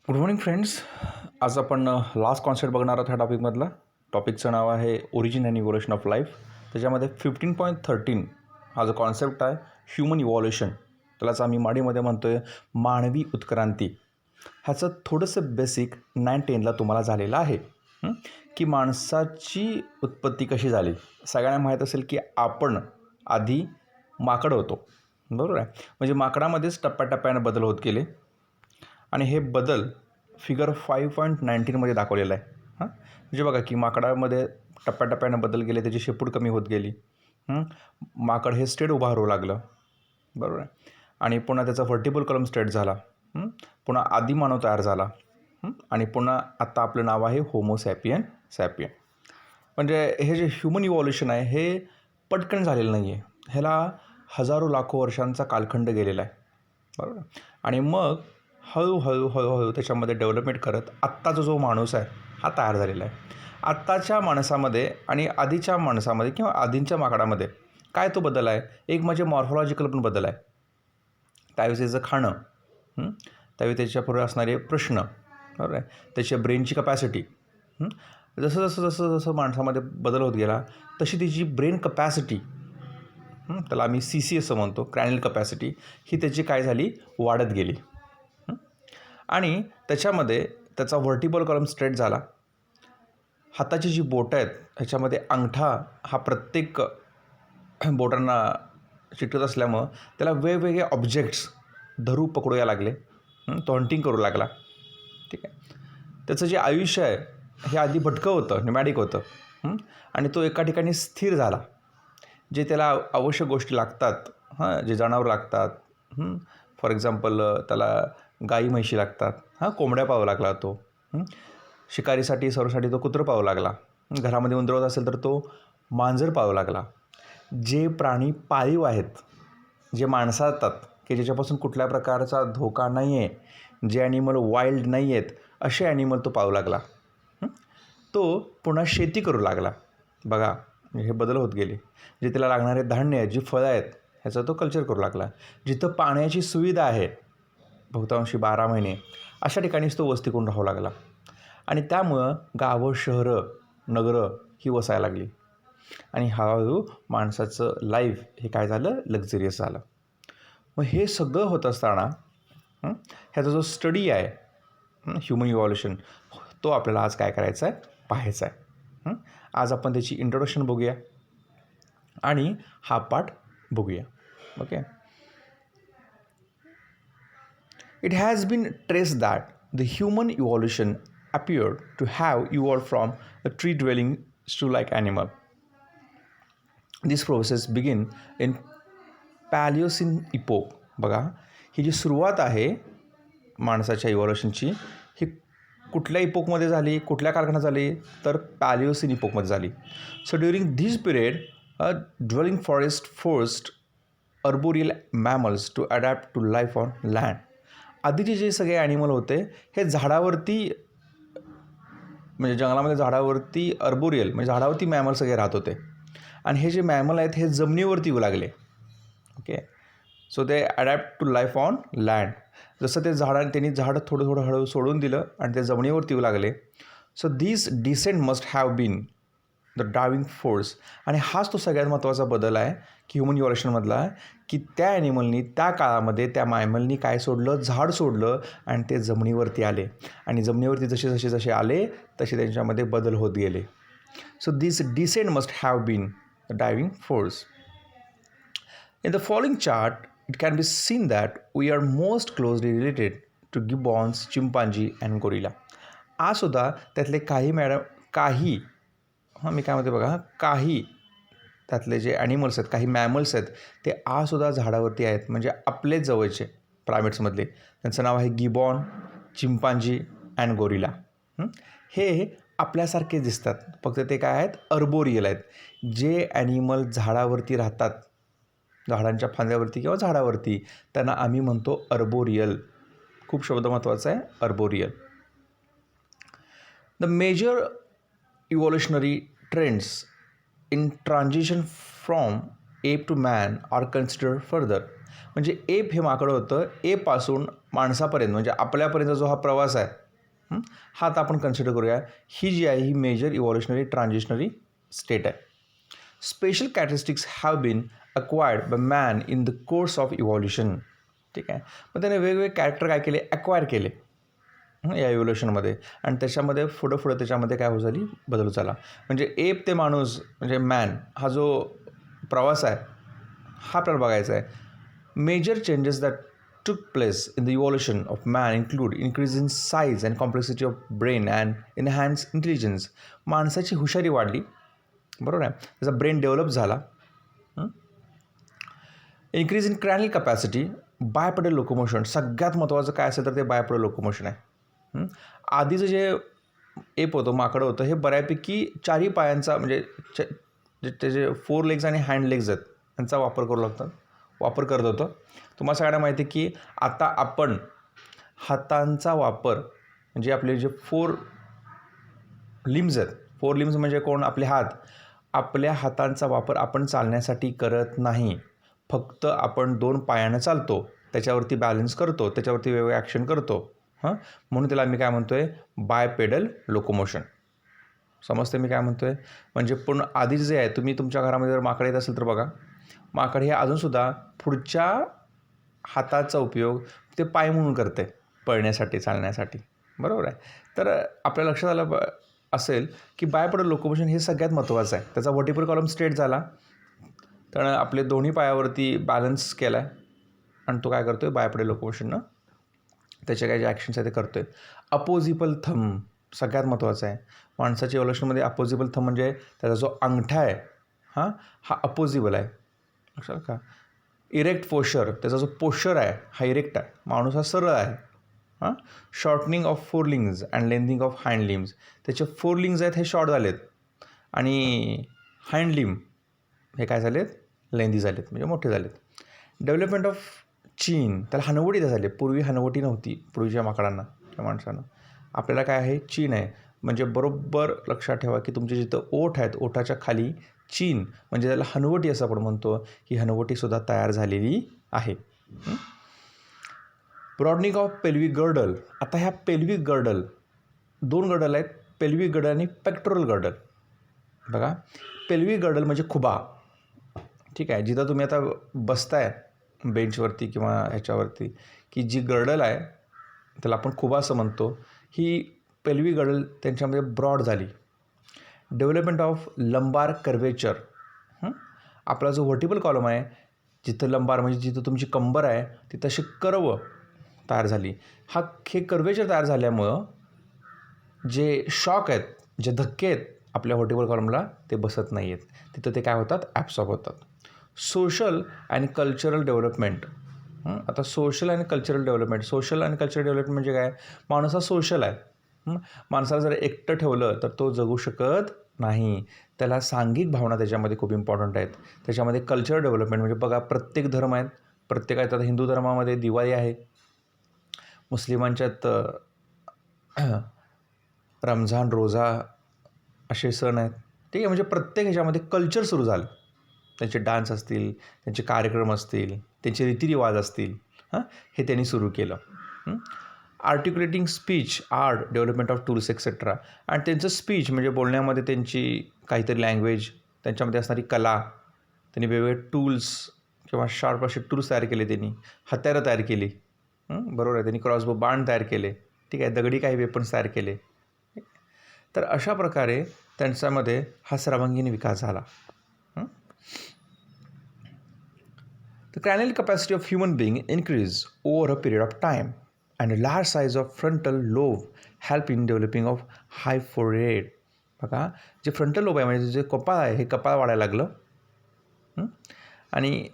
Good morning friends. आज आपण last concept बघणार आहोत ह्या टॉपिकमधला. टॉपिकचं नाव आहे origin and evolution of life. त्याच्यामध्ये 15.13 हा जो कॉन्सेप्ट आहे ह्युमन इव्हॉल्युशन, त्यालाच आम्ही माडीमध्ये म्हणतो आहे मानवी उत्क्रांती. ह्याचं थोडंसं बेसिक 9-10ला तुम्हाला झालेलं आहे की माणसाची उत्पत्ती कशी झाली. सगळ्यांना माहीत असेल की आपण आधी माकड होतो, बरोबर आहे. म्हणजे माकडामध्येच टप्प्याटप्प्यानं बदल होत गेले आणि हे बदल फिगर 5.19मध्ये दाखवलेलं आहे. म्हणजे बघा की माकडामध्ये टप्प्याटप्प्यानं बदल गेले, त्याची शेपूट कमी होत गेली. माकड हे स्टेट उभं राहू लागलं, बरोबर आहे. आणि पुन्हा त्याचा व्हर्टिबल कॉलम स्टेट झाला. पुन्हा आदिमानव तयार झाला आणि पुन्हा आत्ता आपलं नाव आहे होमो सॅपियन. म्हणजे हे जे ह्युमन इव्हॉल्युशन आहे हे पटकन झालेलं नाही आहे. ह्याला हजारो लाखो वर्षांचा कालखंड गेलेला आहे, बरोबर. आणि मग हळूहळू त्याच्यामध्ये डेव्हलपमेंट करत आत्ताचा जो माणूस आहे हा तयार झालेला आहे. आत्ताच्या माणसामध्ये आणि आधीच्या माणसामध्ये किंवा आधींच्या माकडामध्ये काय तो बदल आहे, एक म्हणजे मॉर्फॉलॉजिकल पण बदल आहे. त्यावेळी त्याचं खाणं, त्यावेळी त्याच्यापुढे असणारे प्रश्न, बरोबर आहे, त्याच्या ब्रेनची कपॅसिटी, जसं जसं जसं जसं माणसामध्ये बदल होत गेला तशी तिची ब्रेन कपॅसिटी, त्याला आम्ही CC असं म्हणतो, क्रॅनियल कपॅसिटी, ही त्याची काय झाली, वाढत गेली. आणि त्याच्यामध्ये त्याचा व्हर्टिबल कॉलम स्ट्रेट झाला. हाताची जी बोटं आहेत ह्याच्यामध्ये अंगठा हा प्रत्येक बोटांना चिकटत असल्यामुळं त्याला वेगवेगळे ऑब्जेक्ट्स धरू पकडूया लागले. तो हंटिंग करू लागला, ठीक आहे. त्याचं जे आयुष्य आहे हे आधी भटकं होतं, निमॅडिक होतं, आणि तो एका ठिकाणी स्थिर झाला. जे त्याला आवश्यक गोष्टी लागतात, जे जनावर लागतात, फॉर एक्झाम्पल त्याला गाई म्हशी लागतात, कोंबड्या पाहावं लागला तो. शिकारीसाठी सर्वसाठी तो कुत्रं पाहावं लागला. घरामध्ये उंदरवत असेल तर तो मांजर पाहावं लागला. जे प्राणी पाळीव आहेत, जे माणसातात की ज्याच्यापासून कुठल्या प्रकारचा धोका नाही आहे, जे ॲनिमल वाईल्ड नाही आहेत, असे ॲनिमल तो पाहू लागला. तो पुन्हा शेती करू लागला. बघा हे बदल होत गेले. जे त्याला लागणारे धान्य आहेत, जी फळं आहेत, ह्याचा तो कल्चर करू लागला. जिथं पाण्याची सुविधा आहे बहुतांशी 12 महिने, अशा ठिकाणीच तो वस्ती करून राहू लागला. आणि त्यामुळं गावं, शहरं, नगरं ही वसायला लागली. आणि हळूहळू माणसाचं लाईफ हे काय झालं, लक्झरियस झालं. मग हे सगळं होत असताना ह्याचा जो स्टडी आहे ह्युमन इव्हॉल्युशन, तो आपल्याला आज काय करायचा आहे, पाहायचा आहे. आज आपण त्याची इंट्रोडक्शन बघूया आणि हा पाठ बघूया. Okay. It has been traced that the human evolution appeared to have evolved from a tree-dwelling stool-like animal. This process began in Paleocene epoch. बघा ही जी सुरुवात आहे माणसाच्या इव्हॉल्युशनची, ही कुठल्या इपोकमध्ये झाली, कुठल्या कालखंडात झाली, तर पॅलिओसिन इपोकमध्ये झाली. So during this period dwelling forest forced arboreal mammals to adapt to life on land. आधीचे जे सगळे ॲनिमल होते हे झाडावरती, म्हणजे जंगलामध्ये झाडावरती अर्बोरियल म्हणजे झाडावरती मॅमल सगळे राहत होते. आणि हे जे मॅमल आहेत हे जमिनीवरती येऊ लागले. Okay. So they adapt to life on land. जसं ते त्यांनी झाड थोडं थोडं हळू सोडून दिलं आणि ते जमिनीवरती येऊ लागले. So this descent must have been the driving force. आणि हाच तो सगळ्यात महत्त्वाचा बदल आहे की ह्युमन इव्हॉल्युशनमधला, की त्या ॲनिमलनी त्या काळामध्ये त्या मॅमलनी काय सोडलं, झाड सोडलं आणि ते जमिनीवरती आले. आणि जमिनीवरती जसे आले तसे त्यांच्यामध्ये बदल होत गेले. So this descent must have been the driving force. In the following chart, it can be seen that we are most closely related to gibbons, chimpanzee and gorilla. सुद्धा त्यातले काही मी काय म्हणते बघा, काही त्यातले जे ॲनिमल्स आहेत, काही मॅमल्स आहेत, ते सुद्धा झाडावरती आहेत. म्हणजे आपलेच जवळचे प्रायमेट्समधले. त्यांचं नाव आहे गिबॉन, चिंपांजी अँड गोरिला. हे आपल्यासारखे दिसतात, फक्त ते काय आहेत, अर्बोरियल आहेत. जे ॲनिमल झाडावरती राहतात, झाडांच्या फांद्यावरती किंवा झाडावरती, त्यांना आम्ही म्हणतो अर्बोरियल. खूप शब्द महत्त्वाचा आहे, arboreal. The major evolutionary trends in transition from ape to man are considered further. म्हणजे एप हे माकडं होतं, एपासून माणसापर्यंत म्हणजे आपल्यापर्यंत जो हा प्रवास आहे, हा आता आपण कन्सिडर करूया. ही जी आहे ही मेजर इव्हॉल्युशनरी ट्रान्झिशनरी स्टेट आहे. Special characteristics have been acquired by man in the course of evolution. ठीक आहे. मग त्याने वेगवेगळे कॅरेक्टर काय केले, ॲक्वायर केले या इव्होल्युशनमध्ये, आणि त्याच्यामध्ये पुढं त्याच्यामध्ये काय होत झाली, बदल झाला. म्हणजे एप ते माणूस म्हणजे मॅन हा जो प्रवास आहे हा आपल्याला बघायचा आहे. Major changes that took place in the evolution of man include increase in size and complexity of brain and enhanced intelligence. माणसाची हुशारी वाढली, बरोबर आहे, त्याचा ब्रेन डेव्हलप झाला. Increase in cranial capacity, bipedal locomotion. सगळ्यात महत्त्वाचं काय असेल तर ते बायपेडल लोकोमोशन आहे. आधीचं जे एप होतं, माकडं होतं, हे बऱ्यापैकी चारही पायांचा म्हणजे त्याचे 4 लेग्स आणि हँड लेग्स आहेत यांचा वापर करत होतं. तुम्हाला सगळ्यांना माहिती आहे की आता आपण हातांचा वापर म्हणजे आपले जे 4 लिम्स आहेत, 4 लिम्स म्हणजे कोण, आपले हात, आपल्या हातांचा वापर आपण चालण्यासाठी करत नाही. फक्त आपण 2 पायानं चालतो, त्याच्यावरती बॅलन्स करतो, त्याच्यावरती वेगवेगळे ॲक्शन करतो. म्हणून त्याला मी काय म्हणतो आहे, बायपेडल लोकोमोशन. समजते मी काय म्हणतो आहे? म्हणजे पण आधीच जे आहे, तुम्ही तुमच्या घरामध्ये जर माकड येत असेल तर बघा, माकड हे अजूनसुद्धा पुढच्या हाताचा उपयोग ते पाय म्हणून करते पळण्यासाठी, चालण्यासाठी, बरोबर आहे. तर आपल्या लक्षात आलं असेल की बायपेडल लोकोमोशन हे सगळ्यात महत्त्वाचं आहे. त्याचा व्हर्टिब्रल कॉलम स्ट्रेट झाला, तर आपले दोन्ही पायावरती बॅलन्स केला आहे आणि तो काय करतो आहे, बायपेडल लोकोमोशननं त्याचे काही जे ॲक्शन्स आहे ते करतो आहे. अपोजिबल थंब सगळ्यात महत्त्वाचं आहे. माणसाच्या इव्होल्युशनमध्ये अपोजिबल थंब म्हणजे त्याचा जो अंगठा आहे हा अपोजिबल आहे, लक्षात का. इरेक्ट पोश्चर, त्याचा जो पोश्चर आहे हा इरेक्ट आहे, माणूस हा सरळ आहे. Shortening of 4 limbs and lengthening of hand limbs, त्याचे 4 लिम्स आहेत हे शॉर्ट झालेत आणि हँड लिम हे काय झालेत, लेंदी झालेत म्हणजे मोठे झालेत. डेव्हलपमेंट ऑफ चीन, त्याला हनवटी झाली. पूर्वी हनवटी नव्हती पूर्वीच्या माकडांना, त्या माणसांना. आपल्याला काय आहे, चीन आहे. म्हणजे बरोबर लक्षात ठेवा की तुमचे जिथं ओठ आहेत, ओठाच्या खाली चीन म्हणजे त्याला हनवटी असं आपण म्हणतो, ही हनवटीसुद्धा तयार झालेली आहे. Broadening of pelvic girdle. आता ह्या पेल्विक गर्डल 2 गर्डल आहेत, पेल्विक गर्डल आणि पेक्टोरल गर्डल. बघा, पेल्विक गर्डल म्हणजे खुबा, ठीक आहे. जिथं तुम्ही आता बसताय बेंचवरती किंवा ह्याच्यावरती, की जी गर्डल आहे त्याला आपण खुबा असं म्हणतो, ही पेल्विक गर्डल त्यांच्यामध्ये ब्रॉड झाली. Development of lumbar curvature. आपला जो व्हर्टिबल कॉलम आहे, जिथं लंबार म्हणजे जिथं तुमची कंबर आहे तिथं अशी कर्व तयार झाली. हे कर्वेचर तयार झाल्यामुळं जे शॉक आहेत, जे धक्के आहेत आपल्या व्हर्टिबल कॉलमला ते बसत नाही आहेत, तिथं ते काय होतात, ॲब्सॉर्ब होतात. सोशल आणि कल्चरल डेव्हलपमेंट. आता सोशल आणि कल्चरल डेव्हलपमेंट म्हणजे काय, माणूस हा सोशल आहे. माणसाला जर एकटं ठेवलं तर तो जगू शकत नाही. त्याला सांघिक भावना त्याच्यामध्ये खूप इम्पॉर्टंट आहेत. त्याच्यामध्ये कल्चरल डेव्हलपमेंट म्हणजे बघा, प्रत्येक धर्म आहेत, प्रत्येकात आता हिंदू धर्मामध्ये दिवाळी आहे, मुस्लिमांच्यात रमझान, रोजा असे सण आहेत, ठीक आहे. म्हणजे प्रत्येक ह्याच्यामध्ये कल्चर सुरू झालं. त्यांचे डान्स असतील, त्यांचे कार्यक्रम असतील, त्यांचे रीतिरिवाज असतील, हे त्यांनी सुरू केलं. Articulating speech, art, development of tools etcetera. आणि त्यांचं स्पीच म्हणजे बोलण्यामध्ये त्यांची काहीतरी लँग्वेज, त्यांच्यामध्ये असणारी कला, त्यांनी वेगवेगळे टूल्स किंवा शार्प असे टूल्स तयार केले, त्यांनी हत्यारं तयार केली, बरोबर आहे. त्यांनी क्रॉसबो, बाण तयार केले, ठीक आहे. दगडी काही वेपन्स तयार केले. तर अशा प्रकारे त्यांच्यामध्ये हा सर्वांगीण विकास झाला. The cranial capacity of human being increased over a period of time, and a large size of frontal lobe help in developing of high forehead. बघा, जे फ्रंटल लोब आहे म्हणजे जे कपाळ आहे, हे कपाळ वाढायला लागलं, आणि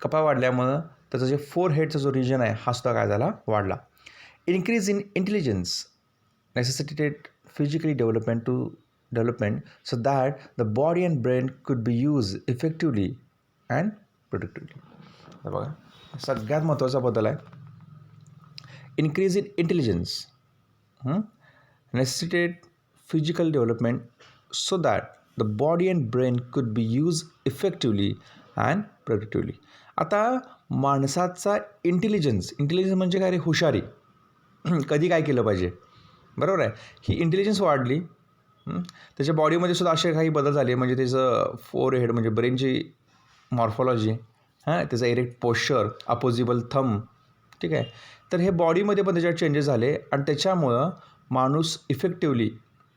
कपाळ वाढल्यामुळं त्याचं जे फोरहेडचा जो रिजन आहे हा सुद्धा काय झाला, वाढला. Increase in intelligence necessitated physically development so that the body and brain could be used effectively and productively. बघा, सगळ्यात महत्त्वाचा बदल आहे. Increase in intelligence necessitated physical development so that the body and brain could be used effectively and productively. आता माणसाचा intelligence म्हणजे काय रे, हुशारी, कधी काय केलं पाहिजे, बरोबर आहे. ही इंटेलिजन्स वाढली. त्याच्या बॉडीमध्ये सुद्धा असे काही बदल झाले, म्हणजे त्याचं फोरहेड म्हणजे ब्रेनची मॉर्फॉलॉजी, त्याचा इरेक्ट पोश्चर, अपोजिबल थंब, ठीक आहे. तर हे बॉडीमध्ये पण त्याच्यात चेंजेस झाले आणि त्याच्यामुळं माणूस इफेक्टिवली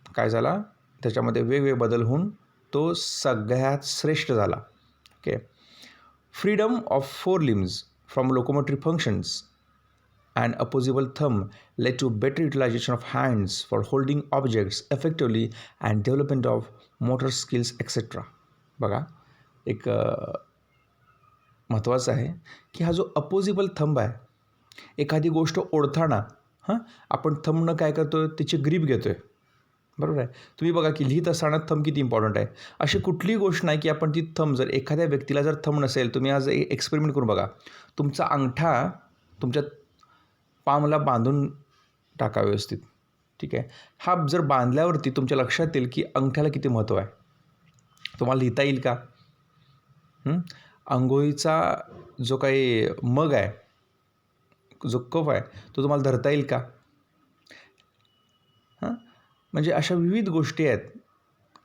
काय झाला, त्याच्यामध्ये वेगवेगळे बदल होऊन तो सगळ्यात श्रेष्ठ झाला. Okay. Freedom of 4 limbs from locomotory functions and opposable thumb led to better utilization of hands for holding objects effectively and development of motor skills etc. बघा, एक महत्त्वाचं आहे की हा जो अपोजिबल थंब आहे, एखादी गोष्ट ओढताना आपण थंबनं काय करतो, त्याची ग्रीप घेतो आहे, बरोबर आहे. तुम्ही बघा की लिहित असताना थंब किती इम्पॉर्टंट आहे. अशी कुठलीही गोष्ट नाही की आपण ती थंब, जर एखाद्या व्यक्तीला जर थंब नसेल, तुम्ही आज एक्सपेरिमेंट करून बघा, तुमचा अंगठा तुमच्या पामला बांधून टाका व्यवस्थित, ठीक आहे. हा जर बांधल्यावरती तुमच्या लक्षात येईल की अंगठ्याला किती महत्त्व आहे. तुम्हाला लिहिता येईल का? अंघोळीचा जो काही मग आहे, जो कप आहे, तो तुम्हाला धरता येईल का? म्हणजे अशा विविध गोष्टी आहेत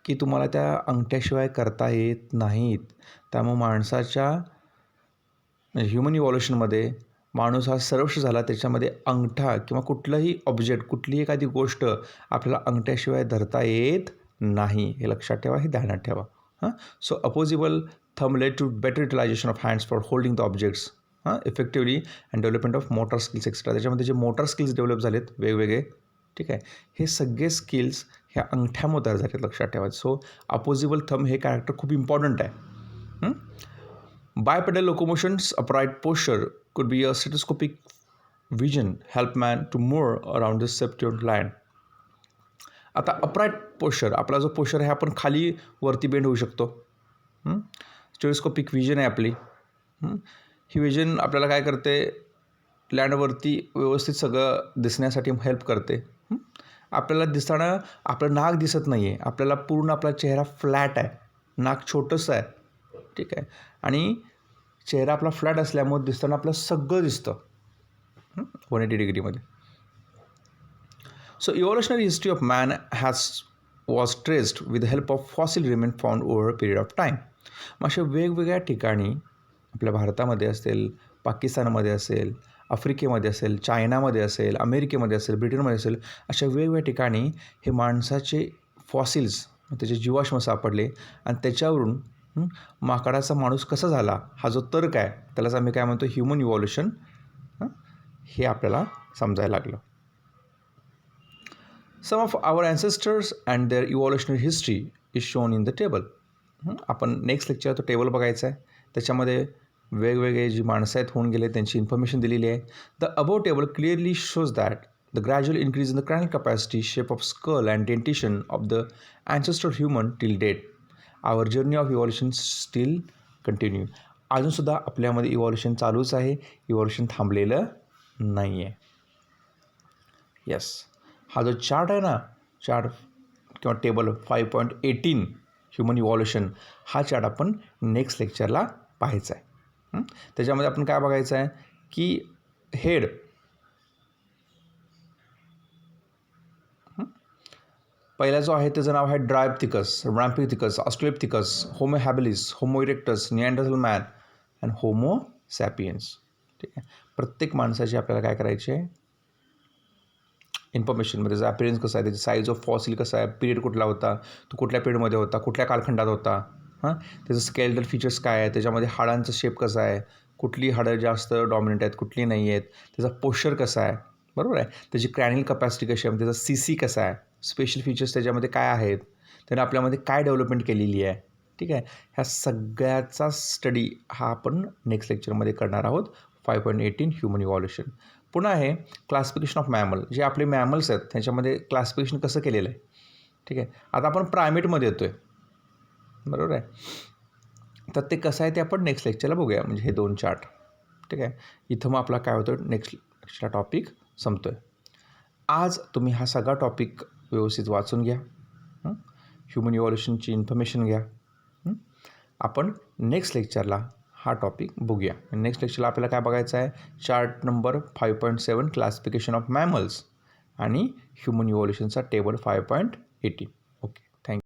की तुम्हाला त्या अंगठ्याशिवाय करता येत नाहीत. त्यामुळे माणसाच्या ह्युमन इव्हॉल्युशनमध्ये माणूस हा सर्वश्रेष्ठ झाला. त्याच्यामध्ये अंगठा किंवा कुठलंही ऑब्जेक्ट, कुठलीही एखादी गोष्ट आपल्याला अंगठ्याशिवाय धरता येत नाही. हे लक्षात ठेवा, हे ध्यानात ठेवा. So opposable thumb led to better utilisation of hands for holding the objects effectively and development of motor skills extra. त्याच्यामध्ये जे मोटर स्किल्स डेव्हलप झालेत वेगवेगळे, ठीक आहे, हे सगळे स्किल्स ह्या अंगठ्यामुळे तयार झालेत, लक्षात ठेवायचं. सो अपोजिबल थंब हे कॅरेक्टर खूप इम्पॉर्टंट आहे. Bipedal locomotion's upright posture could be a stethoscopic vision help man to move around the subdued land. आता अपराईट पोश्चर, आपला जो पोश्चर आहे, आपण खाली वरती बेंड होऊ शकतो. स्टेथोस्कोपिक विजन आहे आपली. ही विजन आपल्याला काय करते, लँडवरती व्यवस्थित सगळं दिसण्यासाठी हेल्प करते. आपल्याला दिसताना आपलं नाक दिसत नाही आहे, आपल्याला पूर्ण आपला चेहरा फ्लॅट आहे, नाक छोटंसं आहे, ठीक आहे. आणि चेहरा आपला फ्लॅट असल्यामुळे दिसताना आपलं सगळं दिसतं 180 डिग्रीमध्ये. So evolutionary history of man was traced with the help of fossil remain found over a period of time. मग अशा वेगवेगळ्या ठिकाणी, आपल्या भारतामध्ये असेल, पाकिस्तानमध्ये असेल, आफ्रिकेमध्ये असेल, चायनामध्ये असेल, अमेरिकेमध्ये असेल, ब्रिटनमध्ये असेल, अशा वेगवेगळ्या ठिकाणी हे माणसाचे फॉसिल्स, त्याचे जीवाश्म सापडले आणि त्याच्यावरून माकडाचा माणूस कसा झाला, हा जो तर्क आहे, त्यालाच आम्ही काय म्हणतो, ह्युमन इव्हॉल्युशन, हे आपल्याला समजायला लागलं. Some of our ancestors and their evolutionary history is shown in the table. आपण नेक्स्ट लेक्चर तो टेबल बघायचा आहे. त्याच्यामध्ये वेगवेगळे जी माणसं आहेत होऊन गेले त्यांची इन्फॉर्मेशन दिलेली आहे. The above table clearly shows that the gradual increase in the cranial capacity, shape of skull and dentition of the ancestor human till date. Our journey of evolution still continue. अजूनसुद्धा आपल्यामध्ये evolution चालूच आहे, evolution थांबलेलं नाही आहे. Yes, हा जो chart आहे ना, चार्ट किंवा टेबल 5.18 ह्युमन इव्हॉल्युशन, हा चार्ट आपण नेक्स्ट लेक्चरला पाहायचा आहे. त्याच्यामध्ये आपण काय बघायचं आहे की हेड, पहिला जो आहे त्याचं नाव आहे Dryopithecus, Ramapithecus, Australopithecus, Homo habilis, Homo erectus, Neanderthal man and Homo sapiens. ठीक आहे. प्रत्येक माणसाची आपल्याला काय करायची आहे, इन्फॉर्मेशनमध्ये त्याचा अपीअरन्स कसा आहे, त्याची साईज ऑफ फॉसिल कसा आहे, पिरियड कुठला होता, तो कुठल्या पिरियडमध्ये होता, कुठल्या कालखंडात होता, त्याचं स्केलेटल फीचर्स काय आहे, त्याच्यामध्ये हाडांचा शेप कसा आहे, कुठली हाडं जास्त डॉमिनंट आहेत, कुठली नाही आहेत, त्याचा पोश्चर कसा आहे, बरोबर आहे, त्याची क्रॅनियल कपॅसिटी कशी आहे, त्याचा CC कसा आहे, स्पेशल फीचर्स त्याच्यामध्ये काय आहेत, त्याने आपल्यामध्ये काय डेव्हलपमेंट केलेली आहे. ठीक आहे. ह्या सगळ्याचा स्टडी हा आपण नेक्स्ट लेक्चरमध्ये करणार आहोत. 5.18 ह्युमन इव्हॉल्युशन. पुन्हा आहे क्लासिफिकेशन ऑफ मॅमल. जे आपले मॅमल्स आहेत त्याच्यामध्ये क्लासिफिकेशन कसं केलेलं आहे. ठीक आहे. आता आपण प्रायमेटमध्ये येतो आहे, बरोबर आहे. तर ते कसं आहे ते आपण नेक्स्ट लेक्चरला बघूया, म्हणजे हे 2 चार्ट. ठीक आहे. इथं मग आपला काय होतं, नेक्स्ट लेक्चरला टॉपिक संपतो आहे. आज तुम्ही हा सगळा टॉपिक व्यवस्थित वाचून घ्या, ह्युमन इव्हॉल्युशनची इन्फॉर्मेशन घ्या. आपण नेक्स्ट लेक्चरला हा टॉपिक बघूया. नेक्स्ट लेक्चरला आपल्याला काय बघायचं आहे, chart number 5.7 classification of mammals आणि ह्युमन इव्होल्युशनचा टेबल 5.80.